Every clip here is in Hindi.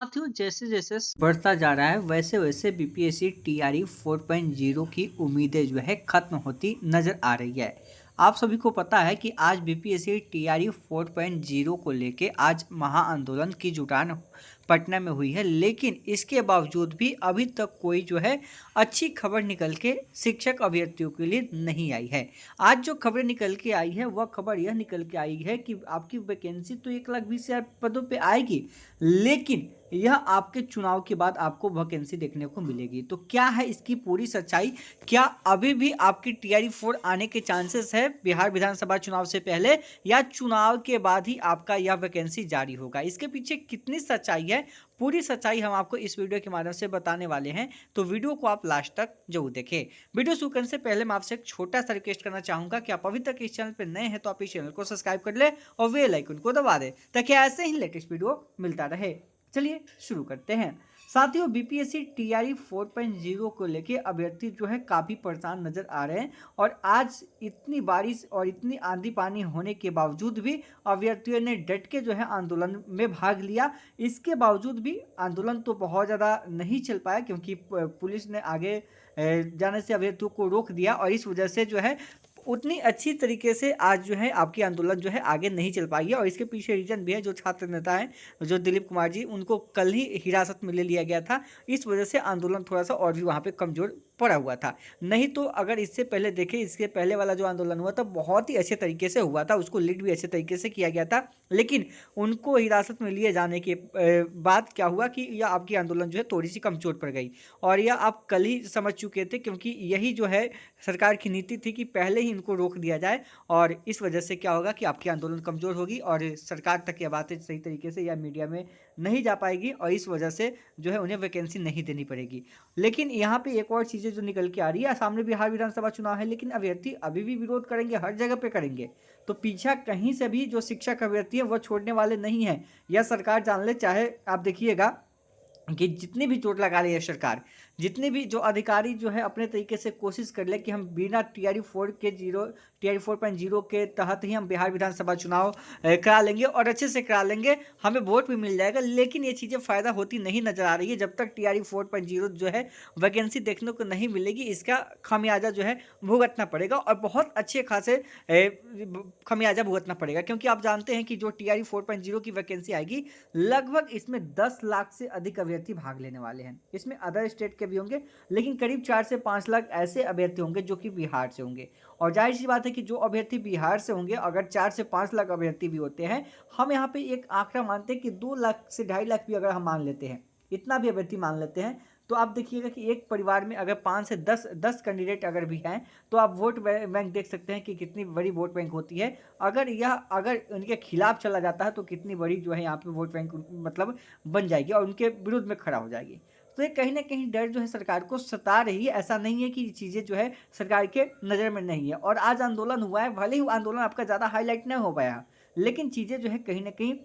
साथियों, जैसे जैसे बढ़ता जा रहा है वैसे वैसे बीपीएससी टीआरई 4.0 की उम्मीदें जो है खत्म होती नजर आ रही है। आप सभी को पता है कि आज बीपीएससी टीआरई 4.0 को लेके आज महाआंदोलन की जुटान पटना में हुई है, लेकिन इसके बावजूद भी अभी तक कोई जो है अच्छी खबर निकल के शिक्षक अभ्यर्थियों के लिए नहीं आई है। आज जो खबर निकल के आई है वह खबर यह निकल के आई है कि आपकी वैकेंसी तो 1,20,000 पदों पे आएगी, लेकिन यह आपके चुनाव के बाद आपको वैकेंसी देखने को मिलेगी। तो क्या है इसकी पूरी सच्चाई? क्या अभी भी आपकी टीआरई 4 आने के चांसेस है बिहार विधानसभा चुनाव से पहले, या चुनाव के बाद ही आपका यह वैकेंसी जारी होगा? इसके पीछे कितनी सच्चाई है, पूरी सच्चाई हम आपको इस वीडियो के माध्यम से बताने वाले हैं। तो वीडियो को आप लास्ट तक जरूर देखें। वीडियो शुरू करने से पहले मैं आपसे एक छोटा सा रिक्वेस्ट करना चाहूंगा कि आप अभी तक इस चैनल पर नए हैं तो आप इस चैनल को सब्सक्राइब कर ले और बेल आइकन को दबा दें ताकि ऐसे ही लेटेस्ट वीडियो मिलता रहे। चलिए शुरू करते हैं। साथियों, बीपीएससी टीआरई 4.0 को लेके अभ्यर्थी जो है काफ़ी परेशान नजर आ रहे हैं, और आज इतनी बारिश और इतनी आंधी पानी होने के बावजूद भी अभ्यर्थियों ने डट के जो है आंदोलन में भाग लिया। इसके बावजूद भी आंदोलन तो बहुत ज़्यादा नहीं चल पाया, क्योंकि पुलिस ने आगे जाने से अभ्यर्थियों को रोक दिया, और इस वजह से जो है उतनी अच्छी तरीके से आज जो है आपकी आंदोलन जो है आगे नहीं चल पाई है। और इसके पीछे रीजन भी है, जो छात्र नेता हैं जो दिलीप कुमार जी, उनको कल ही हिरासत में ले लिया गया था। इस वजह से आंदोलन थोड़ा सा और भी वहाँ पे कमजोर पड़ा हुआ था। नहीं तो अगर इससे पहले देखें, इसके पहले वाला जो आंदोलन हुआ था बहुत ही अच्छे तरीके से हुआ था, उसको लीड भी अच्छे तरीके से किया गया था। लेकिन उनको हिरासत में लिए जाने के बाद क्या हुआ कि यह आपकी आंदोलन जो है थोड़ी सी कमजोर पड़ गई, और यह आप कल ही समझ चुके थे, क्योंकि यही जो है सरकार की नीति थी कि पहले ही इनको रोक दिया जाए। और इस वजह से क्या होगा कि आपकी आंदोलन कमजोर होगी और सरकार तक यह बातें सही तरीके से या मीडिया में नहीं जा पाएगी, और इस वजह से जो है उन्हें वैकेंसी नहीं देनी पड़ेगी। लेकिन यहाँ पे एक और चीज़ें जो निकल के आ रही है, सामने बिहार विधानसभा चुनाव है, लेकिन अभ्यर्थी अभी भी विरोध करेंगे, हर जगह पे करेंगे। तो पीछा कहीं से भी जो शिक्षक अभ्यर्थी है वह छोड़ने वाले नहीं है। यह सरकार जान ले, चाहे आप देखिएगा कि जितनी भी चोट लगा रही है सरकार, जितने भी जो अधिकारी जो है अपने तरीके से कोशिश कर ले कि हम बिना टीआरई 4.0 के तहत ही हम बिहार विधानसभा चुनाव करा लेंगे और अच्छे से करा लेंगे, हमें वोट भी मिल जाएगा, लेकिन ये चीज़ें फ़ायदा होती नहीं नजर आ रही है। जब तक टीआरई 4.0 जो है वैकेंसी देखने को नहीं मिलेगी, इसका खामियाजा जो है भुगतना पड़ेगा, और बहुत अच्छे खासे खामियाजा भुगतना पड़ेगा। क्योंकि आप जानते हैं कि जो टीआरई 4.0 की वैकेंसी आएगी, लगभग इसमें 10 लाख से अधिक अभ्यर्थी भाग लेने वाले हैं। इसमें अदर स्टेट के भी होंगे, लेकिन करीब 4 से 5 लाख ऐसे अभ्यर्थी होंगे जो कि बिहार से होंगे। और जाहिर सी बात है कि जो अभ्यर्थी बिहार से होंगे, अगर 4 से 5 लाख अभ्यर्थी भी होते हैं, हम यहाँ पे एक आंकड़ा मानते हैं कि 2 लाख से 2.5 लाख भी अगर हम मान लेते हैं, इतना भी अभ्यर्थी मान लेते हैं, तो आप देखिएगा कि एक परिवार में अगर 5 से 10 कैंडिडेट अगर भी हैं, तो आप वोट बैंक देख सकते हैं कि कितनी बड़ी वोट बैंक होती है। अगर उनके खिलाफ चला जाता है तो कितनी बड़ी जो है यहाँ पे वोट बैंक मतलब बन जाएगी और उनके विरुद्ध में खड़ा हो जाएगी। तो ये कहीं ना कहीं डर जो है सरकार को सता रही है। ऐसा नहीं है कि ये चीज़ें जो है सरकार के नज़र में नहीं है। और आज आंदोलन हुआ है, भले ही आंदोलन आपका ज़्यादा हाईलाइट नहीं हो पाया, लेकिन चीज़ें जो है कहीं ना कहीं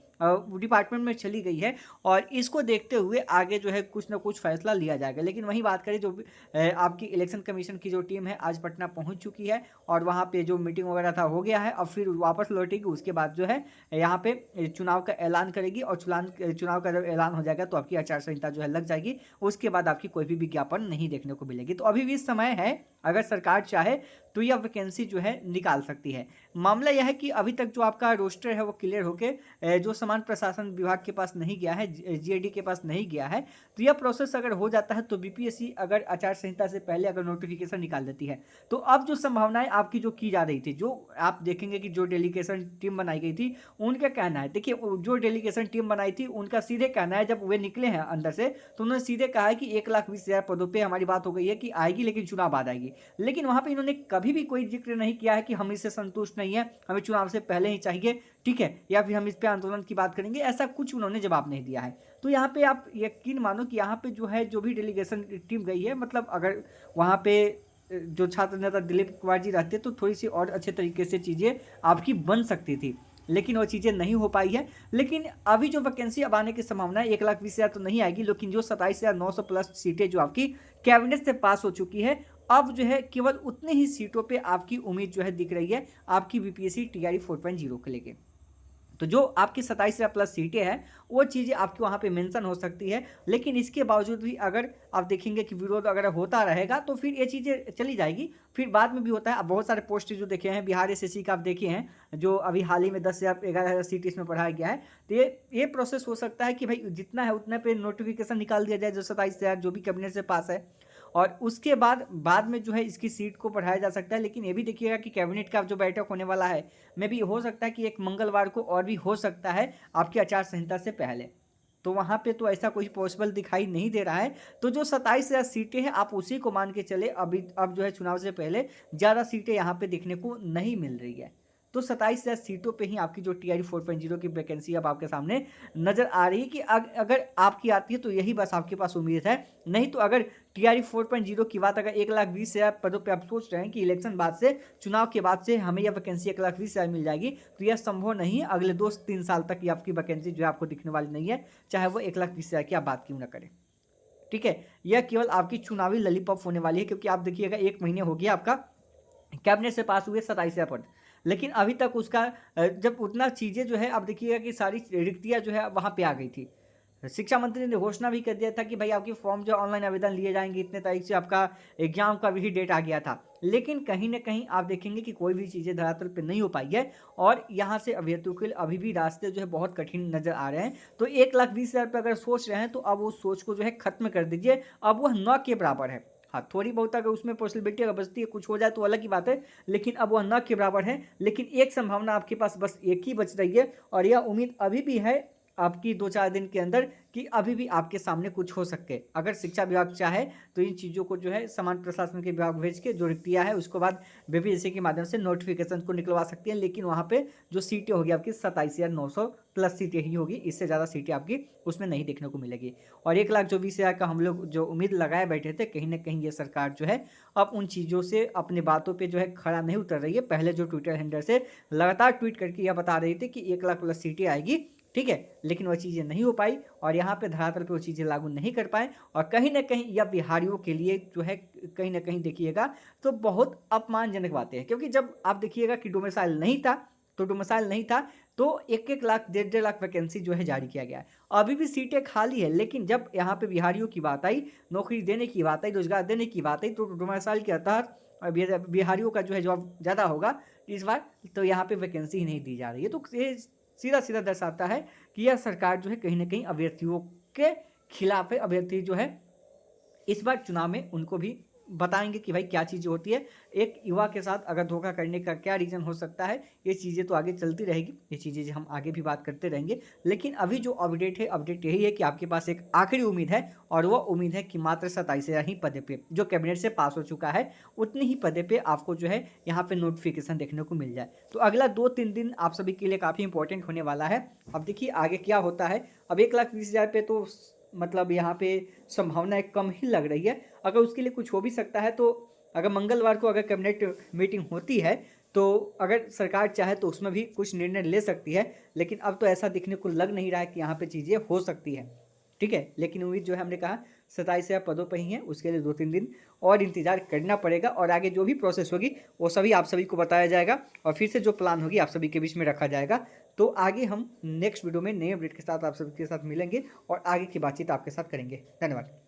डिपार्टमेंट में चली गई है, और इसको देखते हुए आगे जो है कुछ ना कुछ फैसला लिया जाएगा। लेकिन वही बात करें, जो आपकी इलेक्शन कमीशन की जो टीम है आज पटना पहुंच चुकी है, और वहां पे जो मीटिंग वगैरह था हो गया है, अब फिर वापस लौटेगी। उसके बाद जो है यहाँ पे चुनाव का ऐलान करेगी, और चुनाव का जब ऐलान हो जाएगा तो आपकी आचार संहिता जो है लग जाएगी। उसके बाद आपकी कोई भी विज्ञापन नहीं देखने को मिलेगी। तो अभी भी समय है, अगर सरकार चाहे तो यह वैकेंसी जो है निकाल सकती है। मामला यह है कि अभी तक जो आपका रोस्टर है वो क्लियर होके जो समान प्रशासन विभाग के पास नहीं गया है, जीएडी के पास नहीं गया है, तो यह प्रोसेस अगर हो जाता है तो बीपीएससी अगर आचार संहिता से पहले अगर नोटिफिकेशन निकाल देती है, तो अब जो संभावनाएं आपकी जो की जा रही थी, जो आप देखेंगे कि जो डेलीगेशन टीम बनाई गई थी, उनका कहना है, देखिए जो डेलीगेशन टीम बनाई थी उनका सीधे कहना है, जब वे निकले हैं अंदर से तो उन्होंने सीधे कहा है कि 1,20,000 पदों पर हमारी बात हो गई है कि आएगी, लेकिन चुनाव बाद आएगी। लेकिन वहां पर इन्होंने कभी भी कोई जिक्र नहीं किया है कि हम इससे संतुष्ट नहीं है, हमें चुनाव से पहले ही चाहिए, ठीक है, या फिर हम इस पे आंदोलन की बात करेंगे, ऐसा कुछ उन्होंने जवाब नहीं दिया है। तो यहाँ पे आप यकीन मानो कि यहाँ पे जो है जो भी डेलीगेशन टीम गई है, मतलब अगर वहाँ पे जो छात्र नेता दिलीप कुमार जी रहते तो थोड़ी सी और अच्छे तरीके से चीज़ें आपकी बन सकती थी, लेकिन वो चीज़ें नहीं हो पाई है। लेकिन अभी जो वैकेंसी अब आने की संभावना है, 1,20,000 तो नहीं आएगी, लेकिन जो 27,900 प्लस सीटें जो आपकी कैबिनेट से पास हो चुकी है, अब जो है केवल उतनी ही सीटों पे आपकी उम्मीद जो है दिख रही है आपकी बीपीएससी टीआरई 4.0 को लेके। तो जो आपकी 27,000+ सीटें हैं वो चीज़ें आपकी वहाँ पे मेंशन हो सकती है, लेकिन इसके बावजूद भी अगर आप देखेंगे कि विरोध अगर होता रहेगा तो फिर ये चीज़ें चली जाएगी। फिर बाद में भी होता है, अब बहुत सारे पोस्ट जो देखे हैं बिहार एसएससी का आप देखे हैं, जो अभी हाल ही में 10,000 11,000 सीट इसमें बढ़ाया गया है। तो ये प्रोसेस हो सकता है कि भाई जितना है उतने पे नोटिफिकेशन निकाल दिया जाए, जो 27,000 जो भी कैबिनेट से पास है, और उसके बाद में जो है इसकी सीट को बढ़ाया जा सकता है। लेकिन ये भी देखिएगा कि कैबिनेट का जो बैठक होने वाला है, में भी हो सकता है कि एक मंगलवार को और भी हो सकता है आपकी आचार संहिता से पहले। तो वहाँ पे तो ऐसा कोई पॉसिबल दिखाई नहीं दे रहा है। तो जो 27,000 सीटें हैं आप उसी को मान के चले, अभी अब जो है चुनाव से पहले ज़्यादा सीटें यहाँ पे देखने को नहीं मिल रही है। तो 27,000 सीटों पे ही आपकी जो टीआरई 4.0 की वैकेंसी अब आपके सामने नजर आ रही है कि अगर आपकी आती है तो यही बस आपके पास उम्मीद है। नहीं तो अगर टीआरई 4.0 की बात अगर 1,20,000 पदों पे आप सोच रहे हैं कि इलेक्शन बाद से, चुनाव के बाद से हमें यह वैकेंसी 1,20,000 मिल जाएगी, तो यह संभव नहीं है। अगले 2-3 साल तक ये आपकी वैकेंसी जो है आपको दिखने वाली नहीं है, चाहे वो 1,20,000 की आप बात क्यों ना करें। ठीक है, यह केवल आपकी चुनावी ललीपॉप होने वाली है, क्योंकि आप देखिएगा 1 महीने हो गया आपका कैबिनेट से पास हुए 27,000 पद, लेकिन अभी तक उसका जब उतना चीज़ें जो है आप देखिएगा कि सारी रिक्तियाँ जो है वहाँ पे आ गई थी। शिक्षा मंत्री ने घोषणा भी कर दिया था कि भाई आपकी फॉर्म जो ऑनलाइन आवेदन लिए जाएंगे, इतने तारीख से आपका एग्जाम का भी डेट आ गया था। लेकिन कहीं ना कहीं आप देखेंगे कि कोई भी चीज़ें धरातल पे नहीं हो पाई है, और यहाँ से अभ्यर्थियों के लिए अभी भी रास्ते जो है बहुत कठिन नजर आ रहे हैं। तो 1,20,000 पे अगर सोच रहे हैं तो अब उस सोच को जो है खत्म कर दीजिए। अब वह 9 के बराबर है। हाँ, थोड़ी बहुत अगर उसमें पॉसिबिलिटी अगर बचती है, कुछ हो जाए तो अलग ही बात है, लेकिन अब वह 9 के बराबर है। लेकिन एक संभावना आपके पास बस एक ही बच रही है, और यह उम्मीद अभी भी है आपकी 2-4 दिन के अंदर कि अभी भी आपके सामने कुछ हो सके। अगर शिक्षा विभाग चाहे तो इन चीज़ों को जो है समान प्रशासन के विभाग भेज के जो रिक्तियाँ है उसको बाद बीपीएससी के माध्यम से नोटिफिकेशन को निकलवा सकती है। लेकिन वहाँ पे जो सीटें होगी आपकी 27,900+ सीटें ही होगी, इससे ज़्यादा सीटें आपकी उसमें नहीं देखने को मिलेगी। और 1,20,000 का हम लोग जो उम्मीद लगाए बैठे थे, कहीं ना कहीं ये सरकार जो है अब उन चीज़ों से अपनी बातों पर जो है खड़ा नहीं उतर रही है। पहले जो ट्विटर हैंडल से लगातार ट्वीट करके यह बता रही थी कि 1,00,000+ सीटें आएगी, ठीक है, लेकिन वह चीज़ें नहीं हो पाई, और यहाँ पे धरातल पे वो चीज़ें लागू नहीं कर पाए। और कहीं ना कहीं यह बिहारियों के लिए जो है कहीं ना कहीं देखिएगा तो बहुत अपमानजनक बातें हैं, क्योंकि जब आप देखिएगा कि डोमिसाइल नहीं था तो 1-1 लाख 1.5 लाख वैकेंसी जो है जारी किया गया है। अभी भी सीटें खाली है, लेकिन जब यहाँ पे बिहारियों की बात आई, नौकरी देने की बात आई, रोजगार देने की बात आई, तो डोमिसाइल के तहत बिहारियों का जो है जॉब ज़्यादा होगा इस बार, तो यहाँ पे वैकेंसी ही नहीं दी जा रही है। तो ये सीधा सीधा दर्शाता है कि यह सरकार जो है कहीं ना कहीं अभ्यर्थियों के खिलाफ है। अभ्यर्थी जो है इस बार चुनाव में उनको भी बताएंगे कि भाई क्या चीज़ होती है, एक युवा के साथ अगर धोखा करने का क्या रीज़न हो सकता है। ये चीज़ें तो आगे चलती रहेगी, ये चीज़ें हम आगे भी बात करते रहेंगे। लेकिन अभी जो अपडेट यही है कि आपके पास एक आखिरी उम्मीद है, और वह उम्मीद है कि मात्र 27,000 ही पदे पे जो कैबिनेट से पास हो चुका है, उतनी ही पदे पे आपको जो है यहाँ पे नोटिफिकेशन देखने को मिल जाए। तो अगला 2-3 दिन आप सभी के लिए काफ़ी इंपॉर्टेंट होने वाला है। अब देखिए आगे क्या होता है। अब 1,20,000 पे तो मतलब यहाँ पे संभावनाएं कम ही लग रही है। अगर उसके लिए कुछ हो भी सकता है, तो अगर मंगलवार को अगर कैबिनेट मीटिंग होती है तो अगर सरकार चाहे तो उसमें भी कुछ निर्णय ले सकती है। लेकिन अब तो ऐसा दिखने को लग नहीं रहा है कि यहाँ पे चीज़ें हो सकती है, ठीक है। लेकिन उम्मीद जो है हमने कहा 27,000 पदों पर ही है, उसके लिए 2-3 दिन और इंतजार करना पड़ेगा, और आगे जो भी प्रोसेस होगी वो सभी आप सभी को बताया जाएगा, और फिर से जो प्लान होगी आप सभी के बीच में रखा जाएगा। तो आगे हम नेक्स्ट वीडियो में नए अपडेट के साथ आप सभी के साथ मिलेंगे और आगे की बातचीत आपके साथ करेंगे। धन्यवाद।